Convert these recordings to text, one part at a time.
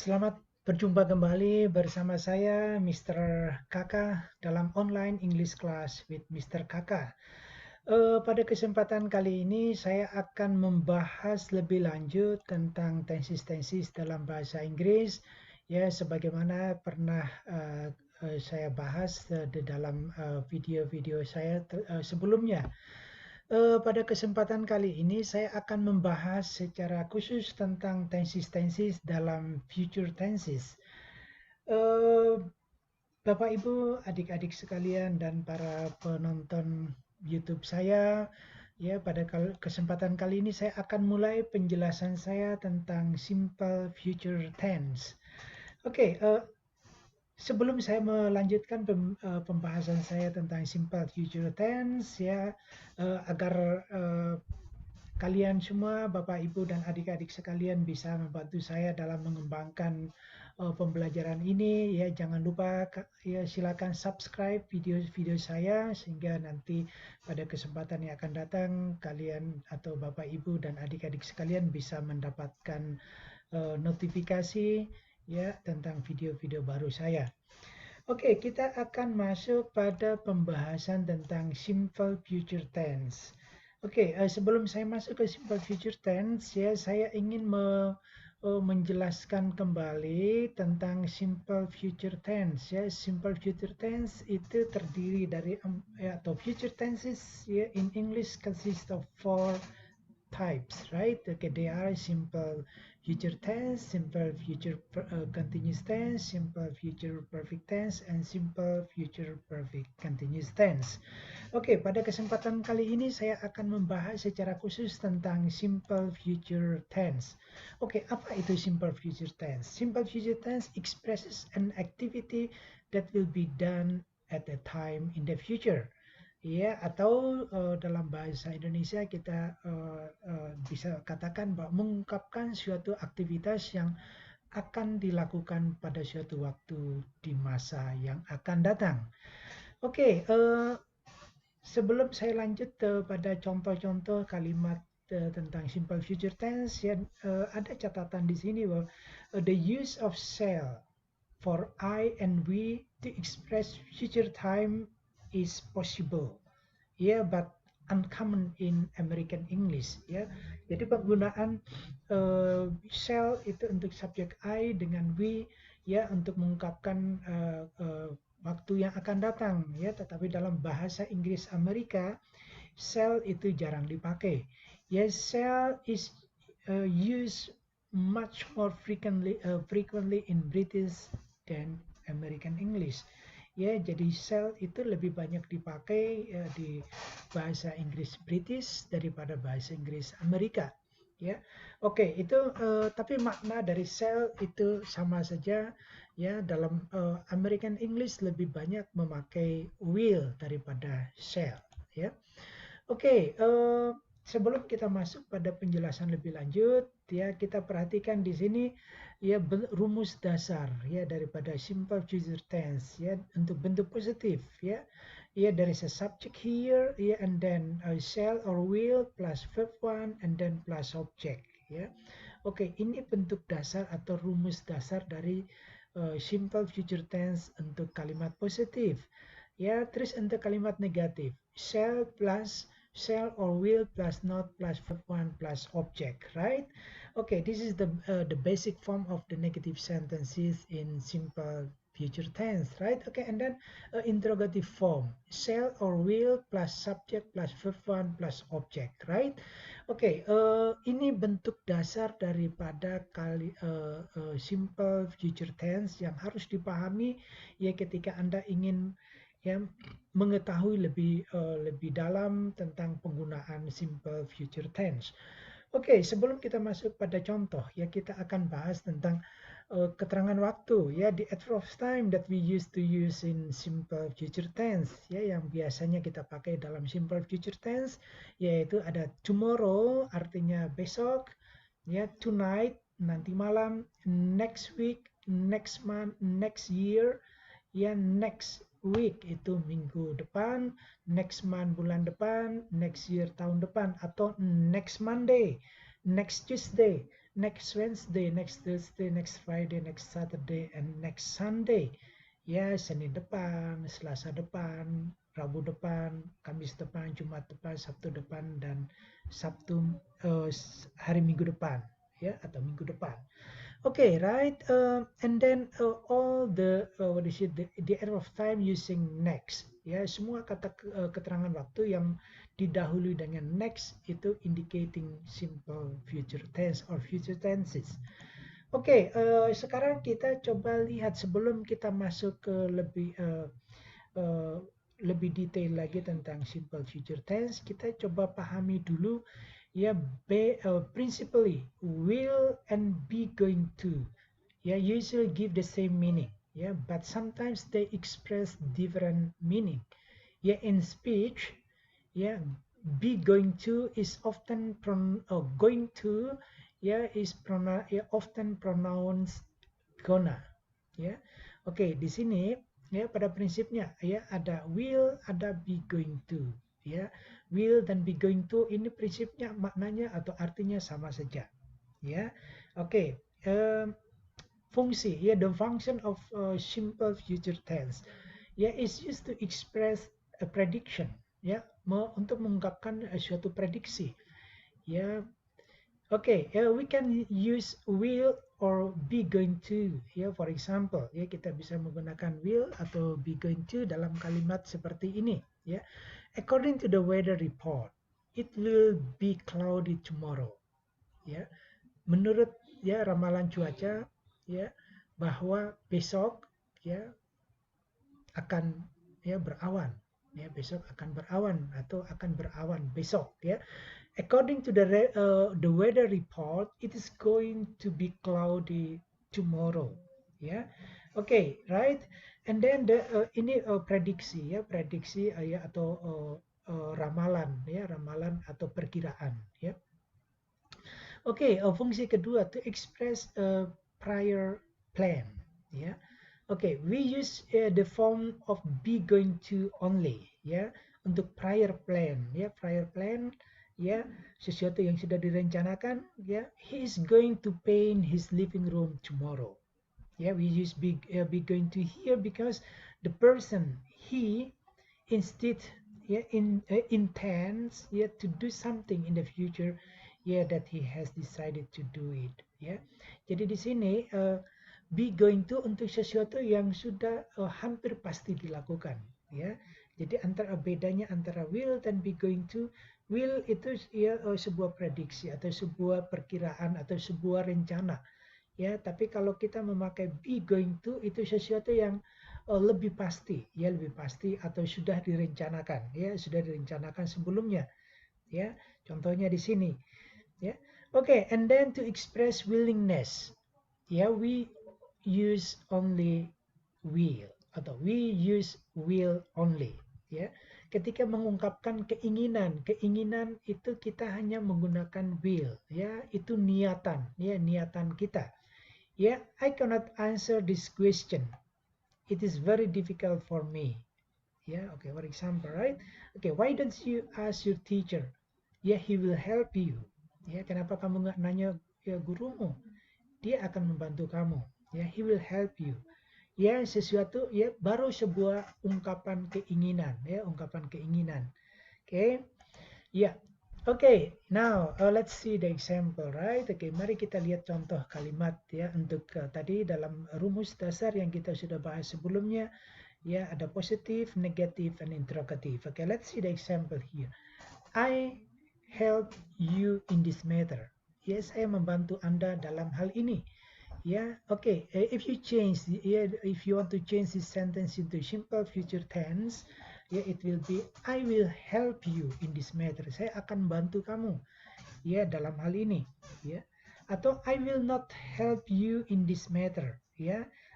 Selamat berjumpa kembali bersama saya, Mr. Kakak, dalam online English Class with Mr. Kakak. Pada kesempatan kali ini, saya akan membahas lebih lanjut tentang tenses-tenses dalam bahasa Inggris, ya, sebagaimana pernah saya bahas di dalam video-video saya sebelumnya. Pada kesempatan kali ini saya akan membahas secara khusus tentang tenses-tenses dalam future tenses. Eh, Bapak Ibu, adik-adik sekalian dan para penonton YouTube saya, ya pada kesempatan kali ini saya akan mulai penjelasan saya tentang simple future tense. Oke, sebelum saya melanjutkan pembahasan saya tentang simple future tense, ya, agar kalian semua, Bapak, Ibu, dan adik-adik sekalian bisa membantu saya dalam mengembangkan pembelajaran ini. Ya, jangan lupa ya silakan subscribe video-video saya sehingga nanti pada kesempatan yang akan datang kalian atau Bapak, Ibu, dan adik-adik sekalian bisa mendapatkan notifikasi ya tentang video-video baru saya. Oke, kita akan masuk pada pembahasan tentang simple future tense. Oke, sebelum saya masuk ke simple future tense, ya saya ingin menjelaskan kembali tentang simple future tense. Ya, simple future tense itu terdiri dari atau future tenses ya in English consist of four types, right? Okay, they are simple future tense, simple future continuous tense, simple future perfect tense, and simple future perfect continuous tense. Oke, pada kesempatan kali ini saya akan membahas secara khusus tentang simple future tense. Oke, apa itu simple future tense? Simple future tense expresses an activity that will be done at a time in the future. Ya, atau dalam bahasa Indonesia kita bisa katakan bahwa mengungkapkan suatu aktivitas yang akan dilakukan pada suatu waktu di masa yang akan datang. Oke, sebelum saya lanjut pada contoh-contoh kalimat tentang simple future tense, ya, ada catatan di sini bahwa the use of shall for I and we to express future time is possible. Ya, yeah, but uncommon in American English. Ya, jadi penggunaan shall itu untuk subjek I dengan we ya untuk mengungkapkan waktu yang akan datang ya. Tetapi dalam bahasa Inggris Amerika shall itu jarang dipakai. Ya, shall is used much more frequently in British than American English. Ya, jadi shall itu lebih banyak dipakai di bahasa Inggris British daripada bahasa Inggris Amerika. Ya, oke, itu tapi makna dari shall itu sama saja. Ya, dalam American English lebih banyak memakai will daripada shall. Ya, oke, sebelum kita masuk pada penjelasan lebih lanjut, ya kita perhatikan di sini ya rumus dasar ya daripada simple future tense ya untuk bentuk positif ya. Ya, there is a subject here ya and then shall or will plus verb one and then plus object ya. Oke, ini bentuk dasar atau rumus dasar dari simple future tense untuk kalimat positif. Ya, terus untuk kalimat negatif, shall or will plus not plus verb one plus object, right? Okay, this is the basic form of the negative sentences in simple future tense, right? Okay, and then interrogative form, shall or will plus subject plus verb one plus object, right? Oke, ini bentuk dasar daripada simple future tense yang harus dipahami ya ketika Anda ingin ya mengetahui lebih dalam tentang penggunaan simple future tense. Oke, sebelum kita masuk pada contoh ya kita akan bahas tentang keterangan waktu ya the adverb of time that we used to use in simple future tense ya yang biasanya kita pakai dalam simple future tense yaitu ada tomorrow artinya besok ya tonight nanti malam next week next month next year ya next week itu minggu depan, next month bulan depan, next year tahun depan, atau next Monday, next Tuesday. next Wednesday, next Thursday, next Friday, next Saturday, and next Sunday. Ya, Senin depan, Selasa depan, Rabu depan, Kamis depan, Jumat depan, Sabtu depan, dan Sabtu hari Minggu depan, ya, atau Minggu depan. Okay, right. And then all the what is it? The error of time using next. Ya, semua kata keterangan waktu yang didahului dengan next itu indicating simple future tense or future tenses. Oke, sekarang kita coba lihat sebelum kita masuk ke lebih detail lagi tentang simple future tense, kita coba pahami dulu ya principally will and be going to usually give the same meaning, but sometimes they express different meaning. In speech, be going to is often going to is often pronounced gonna. Oke, di sini pada prinsipnya ada will, ada be going to. Will dan be going to ini prinsipnya maknanya atau artinya sama saja. Oke, fungsi the function of simple future tense is used to express a prediction, untuk mengungkapkan suatu prediksi. Okay, we can use will or be going to. For example, kita bisa menggunakan will atau be going to dalam kalimat seperti ini. According to the weather report, it will be cloudy tomorrow. Menurut ramalan cuaca, bahwa besok akan berawan. Besok akan berawan atau akan berawan besok. According to the weather report, it is going to be cloudy tomorrow. Okay, right? And then ini prediksi prediksi atau ramalan ramalan atau perkiraan Okay, fungsi kedua to express a prior plan Okay, we use the form of be going to only untuk prior plan prior plan sesuatu yang sudah direncanakan he is going to paint his living room tomorrow. We use be going to here because the person he instead intends to do something in the future that he has decided to do it. Jadi di sini be going to untuk sesuatu yang sudah hampir pasti dilakukan. Jadi bedanya antara will dan be going to, will itu sebuah prediksi atau sebuah perkiraan atau sebuah rencana. Tapi kalau kita memakai be going to itu sesuatu yang lebih pasti, lebih pasti atau sudah direncanakan, sudah direncanakan sebelumnya. Contohnya di sini. Okay, and then to express willingness, we use only will atau we use will only. Ketika mengungkapkan keinginan itu kita hanya menggunakan will, itu niatan, niatan kita. I cannot answer this question. It is very difficult for me. Okay, for example, right? Okay, why don't you ask your teacher? He will help you. Kenapa kamu nggak nanya gurumu? Dia akan membantu kamu. He will help you. Sesuatu baru sebuah ungkapan keinginan, ungkapan keinginan. Okay, Okay, now let's see the example, right? Okay, mari kita lihat contoh kalimat untuk tadi dalam rumus dasar yang kita sudah bahas sebelumnya. Ada positif, negatif, and interrogative. Okay, let's see the example here. I help you in this matter. Saya membantu Anda dalam hal ini. Okay. If you change, if you want to change this sentence into simple future tense, it will be I will help you in this matter. Saya akan bantu kamu, dalam hal ini, Atau I will not help you in this matter,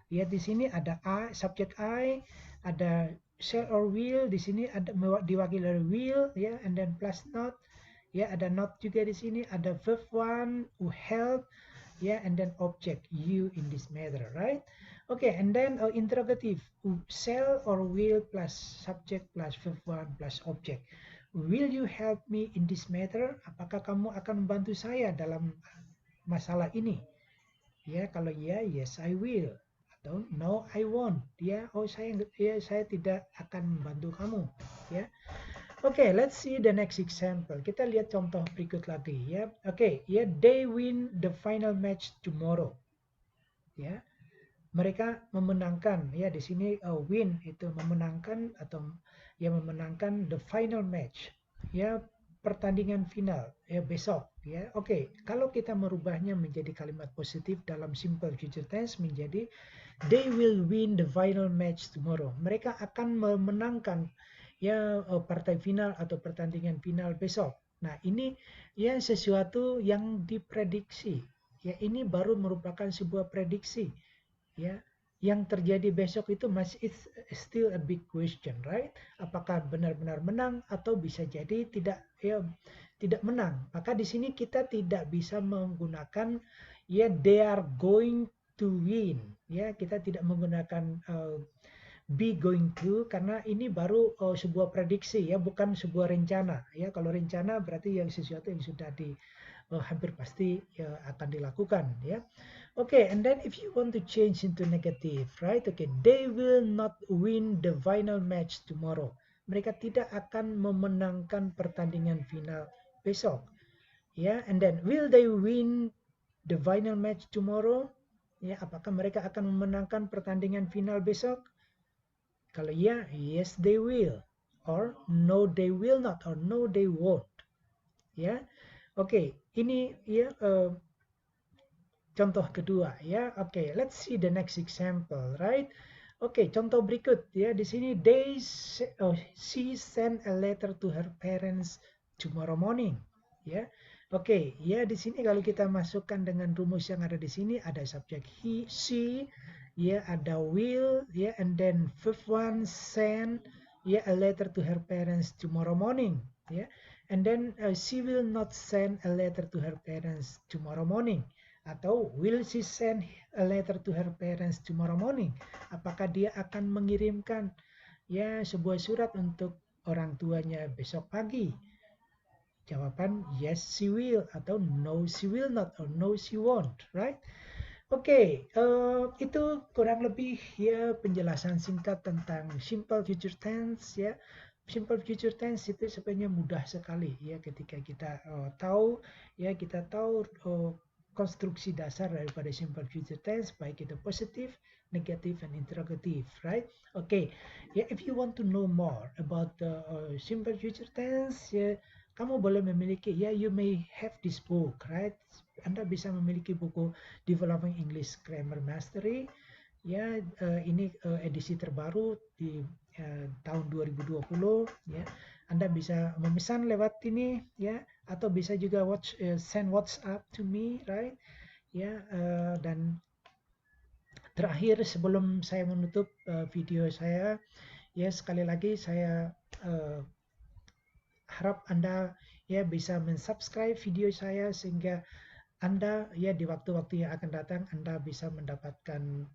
Lihat di sini ada I, subject I, ada shall or will. Di sini ada diwakili dari will, and then plus not, ada not juga di sini. Ada verb one who help. And then object you in this matter, right? Okay, and then interrogative, shall or will plus subject plus verb one plus object. Will you help me in this matter? Apakah kamu akan membantu saya dalam masalah ini? Ya, kalau ya, yes I will. Atau no I won't. Ya, oh saya tidak akan membantu kamu. Ya. Oke, let's see the next example. Kita lihat contoh berikut lagi ya. Oke, ya they win the final match tomorrow. Ya, mereka memenangkan ya di sini win itu memenangkan atau ya memenangkan the final match ya pertandingan final ya besok ya. Oke, kalau kita merubahnya menjadi kalimat positif dalam simple future tense menjadi they will win the final match tomorrow. Mereka akan memenangkan ya partai final atau pertandingan final besok. Nah, ini ya sesuatu yang diprediksi. Ya, ini baru merupakan sebuah prediksi ya yang terjadi besok itu masih it's still a big question, right? Apakah benar-benar menang atau bisa jadi tidak ya tidak menang. Maka di sini kita tidak bisa menggunakan ya they are going to win. Ya, kita tidak menggunakan be going to karena ini baru sebuah prediksi ya, bukan sebuah rencana. Ya, kalau rencana berarti yang sesuatu yang sudah hampir pasti ya akan dilakukan ya. Okay, and then if you want to change into negative, right? Okay, they will not win the final match tomorrow. Mereka tidak akan memenangkan pertandingan final besok. Ya, and then will they win the final match tomorrow? Ya, apakah mereka akan memenangkan pertandingan final besok? Kalau ya, yes they will. Or no they will not. Or no they won't. Ya, oke, ini ya contoh kedua ya. Oke, let's see the next example, right? Oke, contoh berikut ya. Di sini she sent a letter to her parents tomorrow morning ya. Oke, ya di sini kalau kita masukkan dengan rumus yang ada di sini ada subjek he, she, ya ada will, ya and then fifth one send ya a letter to her parents tomorrow morning ya. And then she will not send a letter to her parents tomorrow morning. Atau will she send a letter to her parents tomorrow morning? Apakah dia akan mengirimkan ya sebuah surat untuk orang tuanya besok pagi? Jawaban yes she will atau no she will not or no she won't, right? Oke, itu kurang lebih ya penjelasan singkat tentang simple future tense ya. Simple future tense itu sebenarnya mudah sekali ya ketika kita tahu ya kita tahu konstruksi dasar daripada simple future tense baik itu positif, negatif, and interrogative, right? Okay, yeah, if you want to know more about the simple future tense, ya kamu boleh memiliki ya you may have this book, right? Anda bisa memiliki buku Developing English Grammar Mastery. Ya, ini edisi terbaru di tahun 2020 ya. Anda bisa memesan lewat ini ya atau bisa juga send WhatsApp to me, right? Ya, dan terakhir sebelum saya menutup video saya ya sekali lagi saya harap Anda ya bisa mensubscribe video saya sehingga Anda ya di waktu-waktu yang akan datang Anda bisa mendapatkan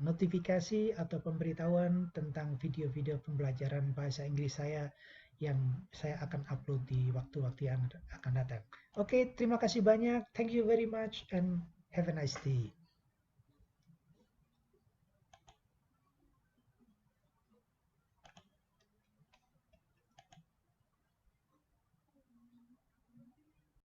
notifikasi atau pemberitahuan tentang video-video pembelajaran bahasa Inggris saya yang saya akan upload di waktu-waktu yang akan datang. Oke, terima kasih banyak. Thank you very much and have a nice day.